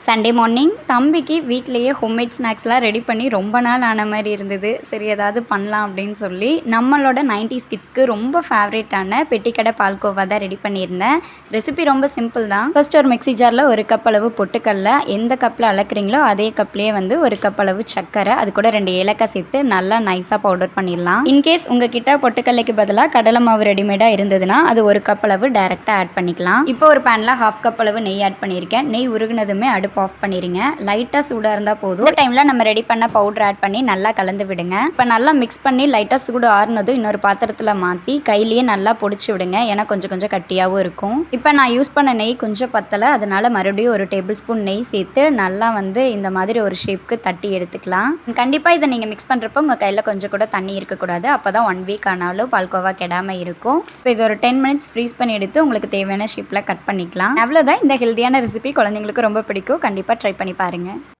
Sunday morning தம்பிக்கு வீட்டிலேயே homemade ஸ்நாக்ஸ்லாம் ரெடி பண்ணி ரொம்ப நாள் ஆன மாதிரி இருந்தது. சரி ஏதாவது பண்ணலாம் அப்படின்னு சொல்லி நம்மளோட 90s கிட்ஸ்க்கு ரொம்ப ஃபேவரேட்டான பெட்டிக்கடை பால்கோவா தான் ரெடி பண்ணியிருந்தேன். ரெசிபி ரொம்ப சிம்பிள் தான். ஃபர்ஸ்ட் ஒரு மிக்ஸி ஜாரில் ஒரு கப் அளவு பொட்டுக்கடலை, எந்த கப்பில் அளக்குறீங்களோ அதே கப்லேயே ஒரு கப் அளவு சர்க்கரை, அது கூட 2 ஏலக்காய் சேர்த்து நல்லா நைஸாக பவுடர் பண்ணிடலாம். இன்கேஸ் உங்ககிட்ட பொட்டுக்கடலைக்கு பதிலாக கடலை மாவு ரெடிமேடாக இருந்ததுன்னா அது ஒரு கப் அளவு டைரெக்டாக ஆட் பண்ணிக்கலாம். இப்போ ஒரு பேனில் 1/2 கப் அளவு நெய் ஆட் பண்ணியிருக்கேன். நெய் உருகுனதுமே அடுப்பு ஆஃப் பண்ணிடுங்க. லைட்டாக சூடாக இருந்தால் போதும். இந்த டைமில் நம்ம ரெடி பண்ண பவுடர் ஆட் பண்ணி நல்லா கலந்து விடுங்க. இப்போ நல்லா மிக்ஸ் பண்ணி லைட்டாக சூடு ஆறுனதும் இன்னொரு பாத்திரத்தில் மாற்றி கையிலேயே நல்லா பொடிச்சு விடுங்க. ஏன்னா கொஞ்சம் கொஞ்சம் கட்டியாகவும் இருக்கும். இப்போ நான் யூஸ் பண்ண நெய் கொஞ்சம் பத்தலை, அதனால மறுபடியும் ஒரு டேபிள் ஸ்பூன் நெய் சேர்த்து நல்லா இந்த மாதிரி ஒரு ஷேப்க்கு தட்டி எடுத்துக்கலாம். கண்டிப்பாக இதை நீங்கள் மிக்ஸ் பண்ணுறப்போ உங்கள் கையில் கொஞ்சம் கூட தண்ணி இருக்கக்கூடாது. அப்போ தான் 1 வீக் ஆனாலும் பால்கோவா கெடாமல் இருக்கும். இப்போ இது ஒரு 10 மினிட்ஸ் ஃப்ரீஸ் பண்ணி எடுத்து உங்களுக்கு தேவையான ஷேப்பில் கட் பண்ணிக்கலாம். அவ்வளோதான். இந்த ஹெல்த்தியான ரெசிபி குழந்தைங்களுக்கு ரொம்ப பிடிக்கும். கண்டிப்பாக ட்ரை பண்ணி பாருங்கள்.